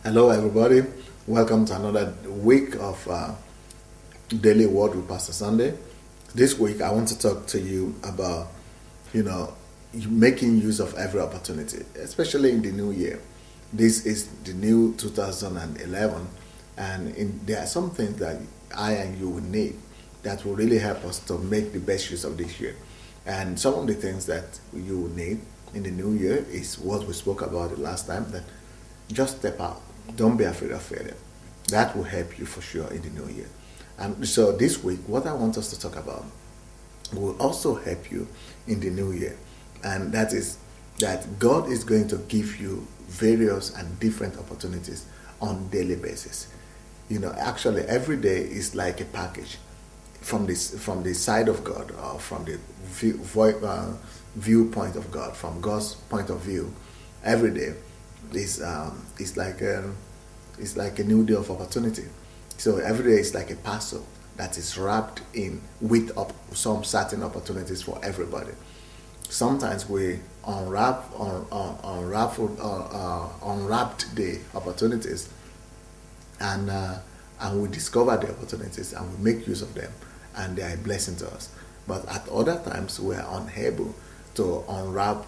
Hello, everybody. Welcome to another week of Daily Word with Pastor Sunday. This week, I want to talk to you about, you know, making use of every opportunity, especially in the new year. This is the new 2011, and there are some things that I and you will need that will really help us to make the best use of this year. And some of the things that you will need in the new year is what we spoke about the last time, that just step out. Don't be afraid of failure. That will help you for sure in the new year. And so this week, what I want us to talk about will also help you in the new year. And that is that God is going to give you various and different opportunities on daily basis. Actually every day is like a package from the side of God, or from the viewpoint of God, from God's point of view. Every day is like a new day of opportunity. So every day is like a parcel that is wrapped in with some certain opportunities for everybody. Sometimes we unwrapped the opportunities, and we discover the opportunities and we make use of them, and they are a blessing to us. But at other times we are unable to unwrap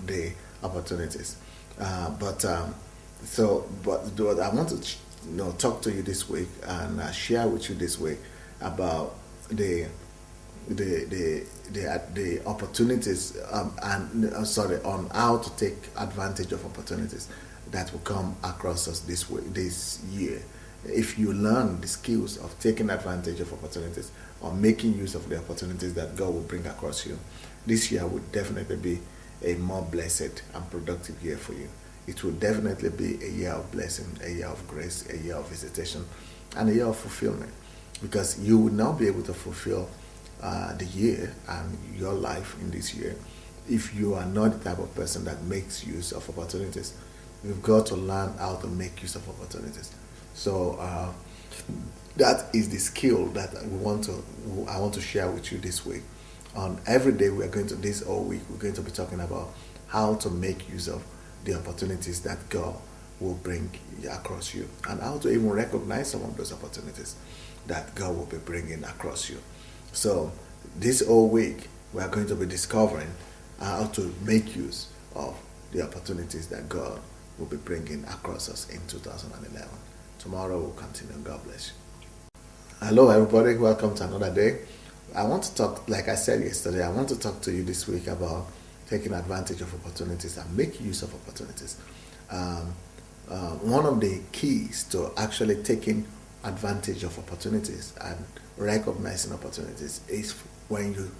the opportunities. But I want to talk to you this week and share with you this week about the opportunities, on how to take advantage of opportunities that will come across us this year. If you learn the skills of taking advantage of opportunities or making use of the opportunities that God will bring across you, this year will definitely be a more blessed and productive year for you. It will definitely be a year of blessing, a year of grace, a year of visitation, and a year of fulfillment, because you will not be able to fulfill the year and your life in this year if you are not the type of person that makes use of opportunities. You've got to learn how to make use of opportunities. So that is the skill that I want to share with you this week. On every day we are going to this whole week we're going to be talking about how to make use of the opportunities that God will bring across you, and how to even recognize some of those opportunities that God will be bringing across you. So this whole week we are going to be discovering how to make use of the opportunities that God will be bringing across us in 2011. Tomorrow we'll continue. God bless you. Hello, everybody. Welcome to another day. I want to talk, like I said yesterday, I want to talk to you this week about taking advantage of opportunities and making use of opportunities. One of the keys to actually taking advantage of opportunities and recognizing opportunities is when you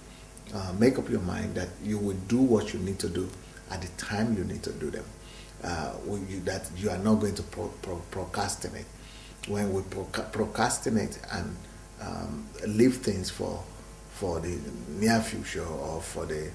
make up your mind that you will do what you need to do at the time you need to do them. That you are not going to procrastinate. When we procrastinate and leave things for the near future, or for the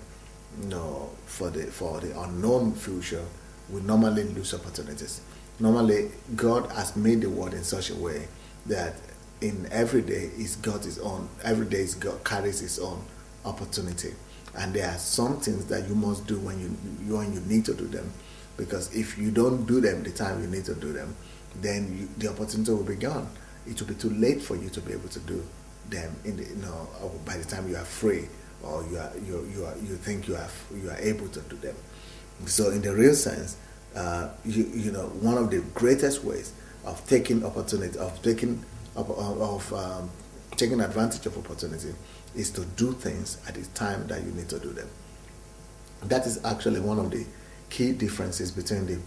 unknown future, we normally lose opportunities. Normally, God has made the world in such a way that in every day is got his own. Every day is God carries his own opportunity, and there are some things that you must do when you need to do them, because if you don't do them the time you need to do them, then the opportunity will be gone. It will be too late for you to be able to do them by the time you are free, or you think you are able to do them. So in the real sense, one of the greatest ways of taking opportunity, taking advantage of opportunity, is to do things at the time that you need to do them. That is actually one of the key differences between the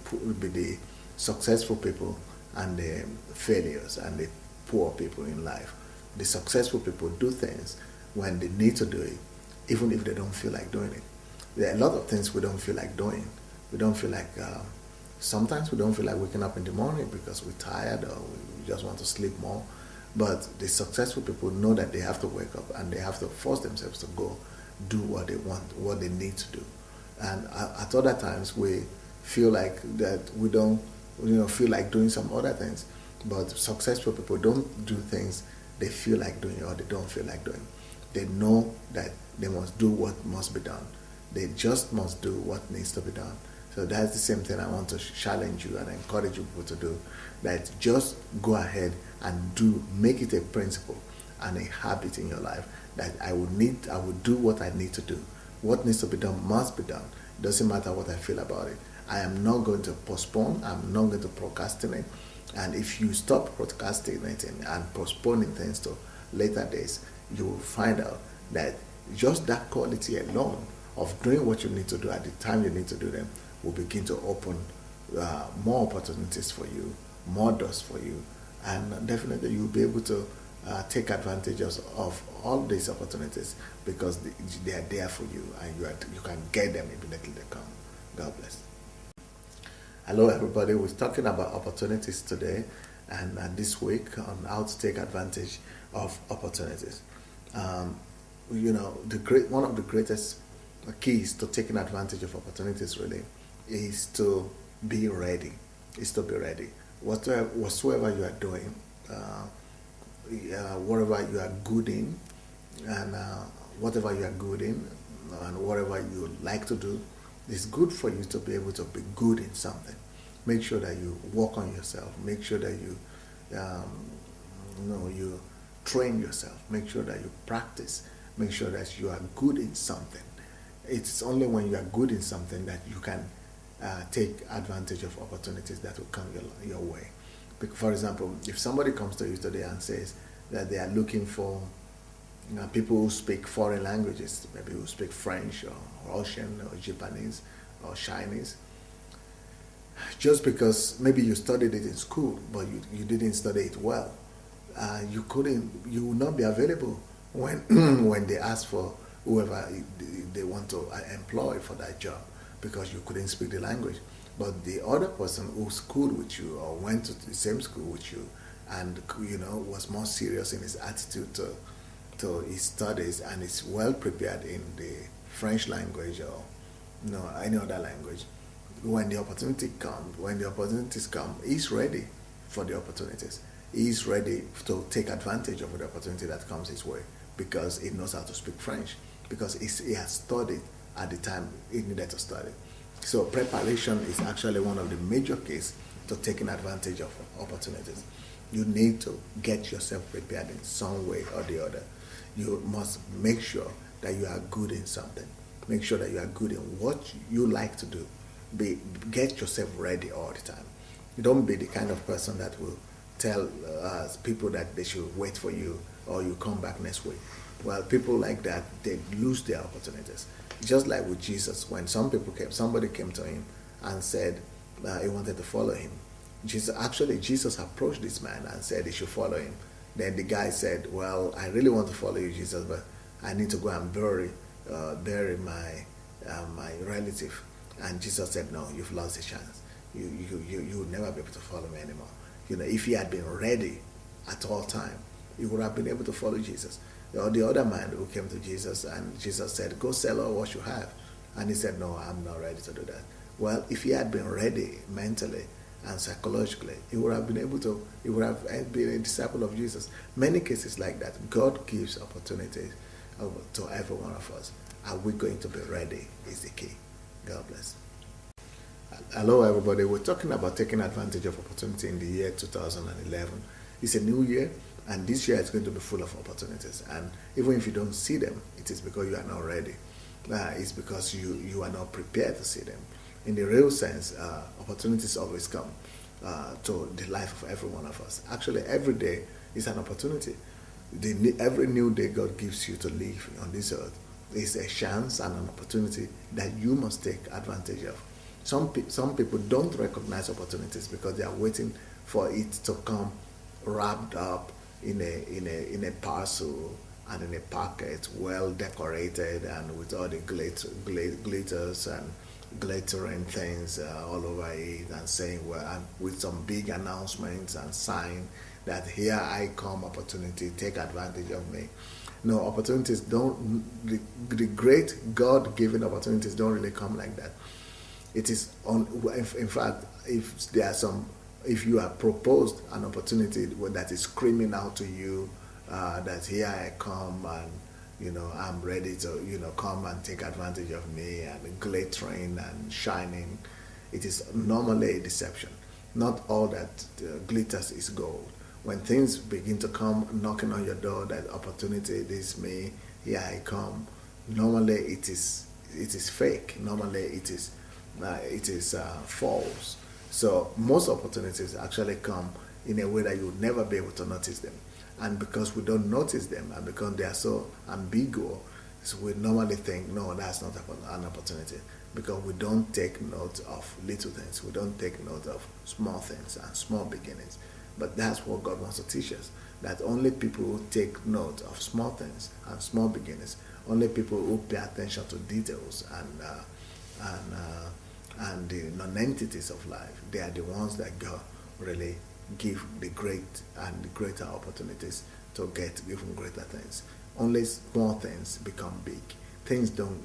successful people and the failures and the poor people in life. The successful people do things when they need to do it, even if they don't feel like doing it. There are a lot of things we don't feel like doing. We don't feel like, sometimes we don't feel like waking up in the morning because we're tired, or we just want to sleep more. But the successful people know that they have to wake up and they have to force themselves to go do what they want, what they need to do. And at other times we feel like that we don't feel like doing some other things. But successful people don't do things they feel like doing or they don't feel like doing. They know that they must do what must be done. They just must do what needs to be done. So that's the same thing I want to challenge you and encourage you people to do. That just go ahead and make it a principle and a habit in your life that I will do what I need to do. What needs to be done must be done. It doesn't matter what I feel about it. I am not going to postpone. I'm not going to procrastinate. And if you stop procrastinating and postponing things to later days, you will find out that just that quality alone of doing what you need to do at the time you need to do them will begin to open more opportunities for you, more doors for you, and definitely you'll be able to take advantage of all these opportunities because they are there for you and you can get them immediately they come. God bless. Hello, everybody. We're talking about opportunities today and this week on how to take advantage of opportunities. One of the greatest keys to taking advantage of opportunities really is to be ready. Is to be ready. Whatsoever you are doing, whatever you are good in, and whatever you are good in, and whatever you like to do, it's good for you to be able to be good in something. Make sure that you work on yourself. Make sure that you train yourself. Make sure that you practice. Make sure that you are good in something. It's only when you are good in something that you can take advantage of opportunities that will come your way. For example, if somebody comes to you today and says that they are looking for people who speak foreign languages, maybe who speak French or Russian or Japanese or Chinese, just because maybe you studied it in school but you didn't study it well, you will not be available when when they ask for whoever they want to employ for that job because you couldn't speak the language. But the other person who schooled with you or went to the same school with you and was more serious in his attitude to his studies and is well prepared in the French language or any other language, when the opportunities come, he's ready for the opportunities. He's ready to take advantage of the opportunity that comes his way because he knows how to speak French, because he has studied at the time he needed to study. So preparation is actually one of the major keys to taking advantage of opportunities. You need to get yourself prepared in some way or the other. You must make sure that you are good in something. Make sure that you are good in what you like to do. Get yourself ready all the time. You don't be the kind of person that will tell people that they should wait for you or you come back next week. Well, people like that, they lose their opportunities. Just like with Jesus, when somebody came to him and said he wanted to follow him. Jesus approached this man and said he should follow him. Then the guy said, well, I really want to follow you, Jesus, but I need to go and bury my relative. And Jesus said, no, you've lost the chance. You will never be able to follow me anymore. If he had been ready at all time, he would have been able to follow Jesus. The other man who came to Jesus and Jesus said, go sell all what you have. And he said, no, I'm not ready to do that. Well, if he had been ready mentally and psychologically, he would have been a disciple of Jesus. Many cases like that, God gives opportunities to every one of us. Are we going to be ready is the key. God bless. Hello, everybody. We're talking about taking advantage of opportunity in the year 2011. It's a new year, and this year is going to be full of opportunities. And even if you don't see them, it is because you are not ready. It's because you are not prepared to see them. In the real sense, opportunities always come to the life of every one of us. Actually, every day is an opportunity. Every new day God gives you to live on this earth is a chance and an opportunity that you must take advantage of. Some people don't recognize opportunities because they are waiting for it to come wrapped up in a parcel and in a packet, well decorated and with all the glitters and glittering things all over it, and saying, well, and with some big announcements and sign that here I come, opportunity, take advantage of me. No, opportunities don't, the great God-given opportunities don't really come like that. It is in fact, if you are proposed an opportunity that is screaming out to you that here I come and I'm ready to come and take advantage of me, and glittering and shining it is normally a deception. Not all that glitters is gold. When things begin to come knocking on your door, that opportunity, this me, here I come. Normally, it is fake. Normally, it is false. So most opportunities actually come in a way that you would never be able to notice them. And because we don't notice them and because they are so ambiguous, so we normally think, no, that's not an opportunity, because we don't take note of little things. We don't take note of small things and small beginnings. But that's what God wants to teach us, that only people who take note of small things and small beginnings, only people who pay attention to details and the non-entities of life, they are the ones that God really give the great and the greater opportunities to get even greater things. Only small things become big. Things don't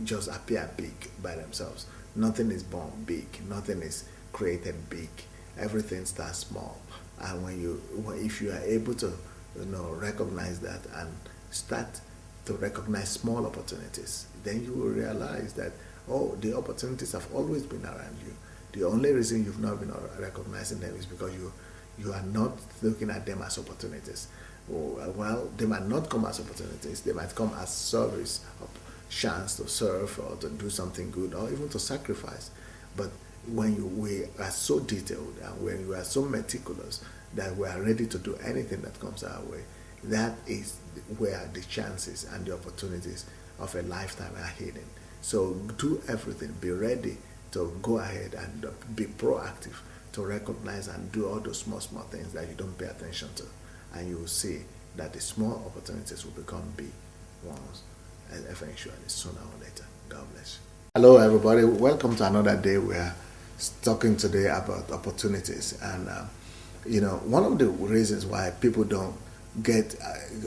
just appear big by themselves. Nothing is born big. Nothing is created big. Everything starts small. And if you are able to, recognize that and start to recognize small opportunities, then you will realize that, oh, the opportunities have always been around you. The only reason you've not been recognizing them is because you are not looking at them as opportunities. Well, they might not come as opportunities. They might come as service, or chance to serve or to do something good or even to sacrifice. But when we are so detailed and when you are so meticulous that we are ready to do anything that comes our way, that is where the chances and the opportunities of a lifetime are hidden. So do everything. Be ready to go ahead and be proactive to recognize and do all those small things that you don't pay attention to. And you will see that the small opportunities will become big ones eventually, sooner or later. God bless you. Hello, everybody. Welcome to another day. We are talking today about opportunities. And, one of the reasons why people don't get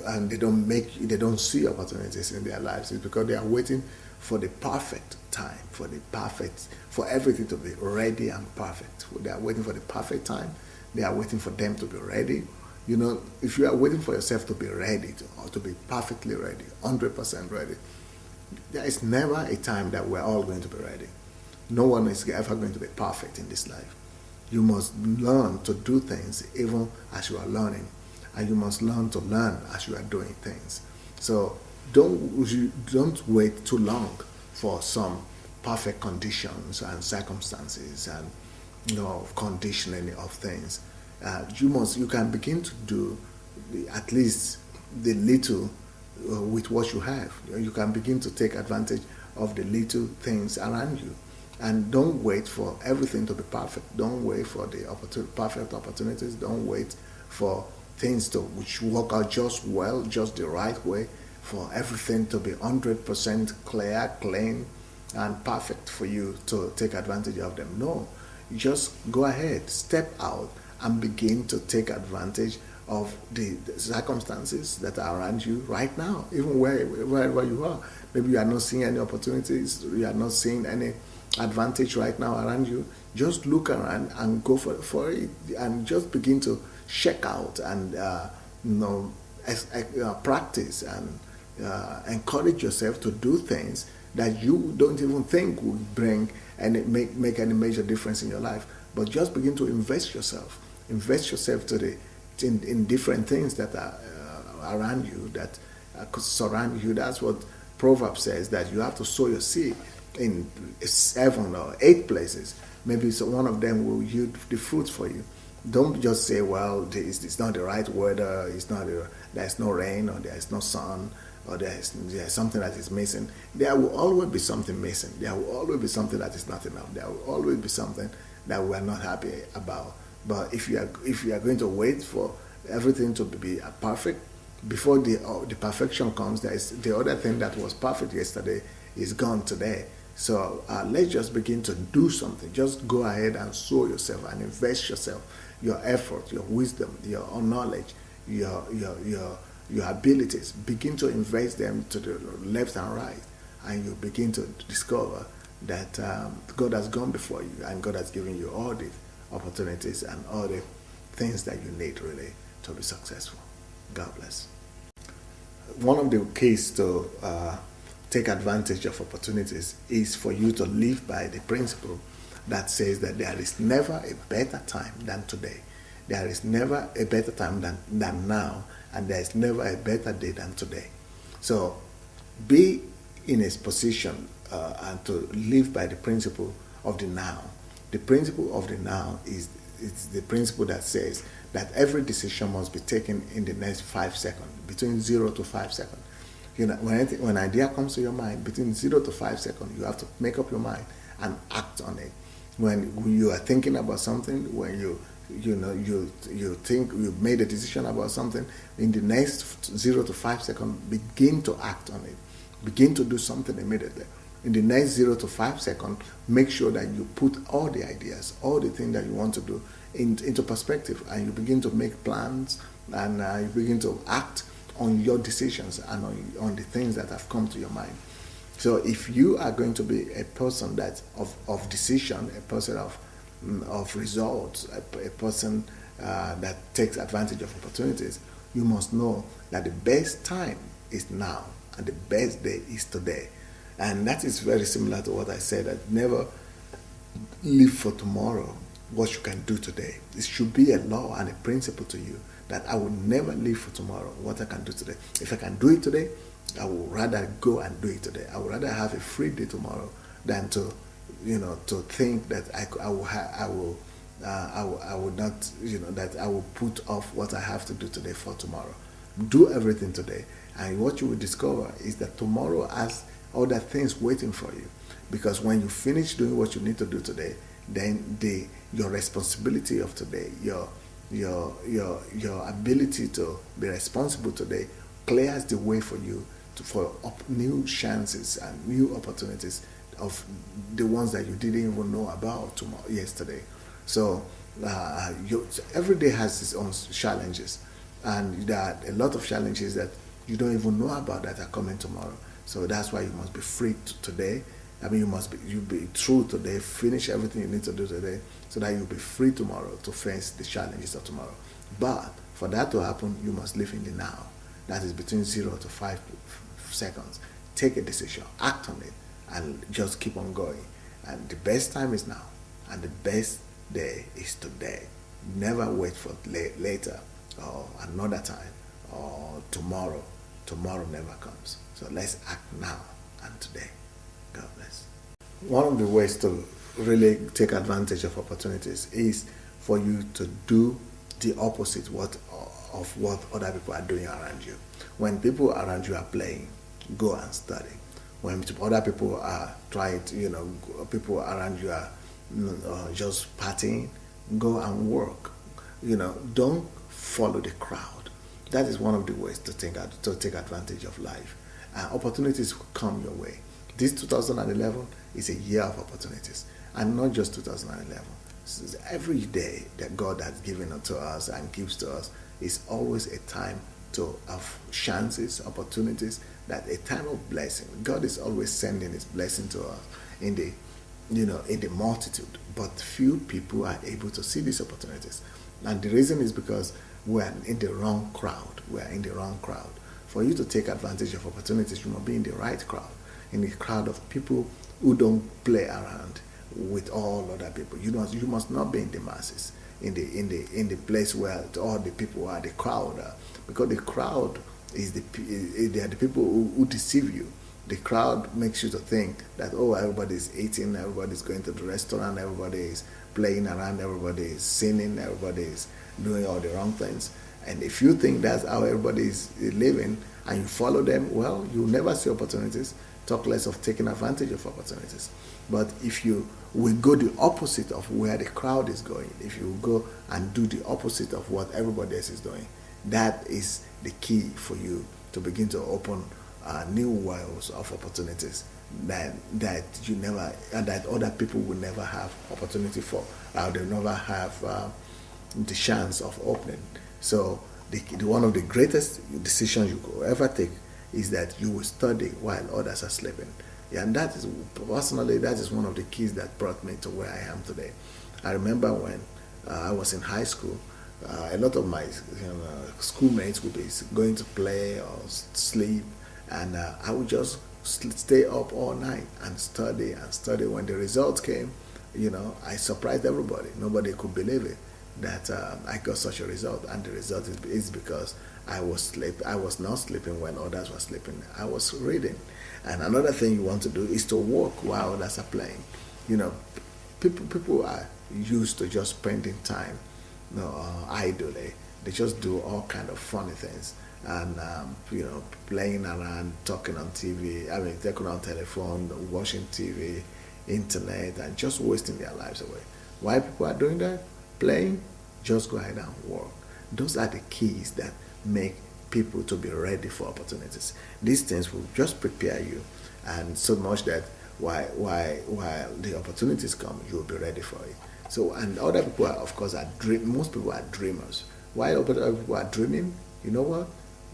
and they don't see opportunities in their lives is because they are waiting for the perfect time, for everything to be ready and perfect. They are waiting for the perfect time. They are waiting for them to be ready. If you are waiting for yourself to be ready or to be perfectly ready, 100% ready, there is never a time that we're all going to be ready. No one is ever going to be perfect in this life. You must learn to do things even as you are learning, and you must learn to learn as you are doing things. So don't wait too long for some perfect conditions and circumstances and conditioning of things. You can begin to do at least the little with what you have. You can begin to take advantage of the little things around you, and don't wait for everything to be perfect. Don't wait for the perfect opportunities. Don't wait for things which work out just well, just the right way, for everything to be 100% clear, clean, and perfect for you to take advantage of them. No, just go ahead, step out, and begin to take advantage of the circumstances that are around you right now, even wherever you are. Maybe you are not seeing any opportunities, you are not seeing any advantage right now around you. Just look around and go for it, and just begin to check out and practice and encourage yourself to do things that you don't even think will bring and make any major difference in your life. But just begin to invest yourself in different things that are around you, that could surround you. That's what Proverbs says, that you have to sow your seed in 7 or 8 places. Maybe one of them will yield the fruits for you. Don't just say, well, it's not the right weather, there's no rain, or there's no sun, or there's something that is missing. There will always be something missing. There will always be something that is not enough. There will always be something that we are not happy about. But if you are going to wait for everything to be perfect, before the perfection comes, there is the other thing that was perfect yesterday is gone today. So let's just begin to do something. Just go ahead and sow yourself and invest yourself, your effort, your wisdom, your knowledge, your abilities. Begin to invest them to the left and right, and you begin to discover that God has gone before you, and God has given you all the opportunities and all the things that you need really to be successful. God bless. One of the keys to take advantage of opportunities is for you to live by the principle that says that there is never a better time than today. There is never a better time than now, and there is never a better day than today. So be in a position and to live by the principle of the now. The principle of the now is it's the principle that says that every decision must be taken in the next 5 seconds, between 0 to 5 seconds. When an idea comes to your mind, between 0 to 5 seconds, you have to make up your mind and act on it. When you are thinking about something, when you think you've made a decision about something, in the next 0 to 5 seconds, begin to act on it. Begin to do something immediately. In the next 0 to 5 seconds, make sure that you put all the ideas, all the things that you want to do into perspective, and you begin to make plans, and you begin to act on your decisions and on the things that have come to your mind. So if you are going to be a person that of decision, a person of results, a person that takes advantage of opportunities, you must know that the best time is now and the best day is today. And that is very similar to what I said, that never live for tomorrow what you can do today. It should be a law and a principle to you that I will never live for tomorrow what I can do today. If I can do it today, I would rather go and do it today. I would rather have a free day tomorrow than to think that I will not, that I will put off what I have to do today for tomorrow. Do everything today, and what you will discover is that tomorrow has other things waiting for you. Because when you finish doing what you need to do today, then your responsibility of today, your ability to be responsible today clears the way for you for new chances and new opportunities of the ones that you didn't even know about yesterday. So every day has its own challenges, and there are a lot of challenges that you don't even know about that are coming tomorrow. So that's why you must be free today. I mean, you be true today, finish everything you need to do today, so that you'll be free tomorrow to face the challenges of tomorrow. But for that to happen, you must live in the now. That is between 0 to 5 seconds. Take a decision, act on it, and just keep on going. And the best time is now, and the best day is today. Never wait for later or another time or tomorrow. Tomorrow never comes. So let's act now and today. God bless. One of the ways to really take advantage of opportunities is for you to do the opposite of what other people are doing around you. When people around you are playing, go and study. When other people are trying to, people around you are just partying, go and work. Don't follow the crowd. That is one of the ways to take advantage of life. Opportunities will come your way. This 2011 is a year of opportunities, and not just 2011. Every day that God has given to us and gives to us is always a time of chances, opportunities, that a time of blessing. God is always sending His blessing to us in the multitude, but few people are able to see these opportunities, and the reason is because we are in the wrong crowd. We are in the wrong crowd. For you to take advantage of opportunities, you must be in the right crowd, in the crowd of people who don't play around with all other people. You must not be in the masses, in the place where all the people are, the crowd are, because the crowd they are the people who deceive you. The crowd makes you to think that, everybody's eating, everybody's going to the restaurant, everybody is playing around, everybody is sinning, everybody is doing all the wrong things. And if you think that's how everybody is living and you follow them, well, you'll never see opportunities, talk less of taking advantage of opportunities. But if you will go the opposite of where the crowd is going, if you go and do the opposite of what everybody else is doing, that is the key for you to begin to open new worlds of opportunities that other people will never have opportunity for, they'll never have the chance of opening. So one of the greatest decisions you could ever take is that you will study while others are sleeping. Yeah, and that is one of the keys that brought me to where I am today. I remember when I was in high school, a lot of my schoolmates would be going to play or sleep, and I would just stay up all night and study. When the results came, I surprised everybody. Nobody could believe it that I got such a result, and the result is because I was not sleeping when others were sleeping. I was reading. And another thing you want to do is to work while others are playing. You know, people are used to just spending time, idly. They just do all kind of funny things, and playing around, talking on TV. I mean, talking on telephone, watching TV, internet, and just wasting their lives away. Why people are doing that? Playing. Just go ahead and work. Those are the keys that make people to be ready for opportunities. These things will just prepare you, and so much that while the opportunities come, you will be ready for it. So, and other people are, of course, most people are dreamers. While other people are dreaming, you know what?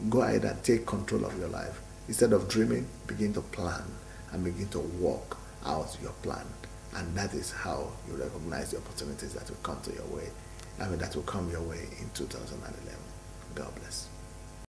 Go ahead and take control of your life. Instead of dreaming, begin to plan and begin to work out your plan. And that is how you recognize the opportunities that will come to your way. I mean, that will come your way in 2011.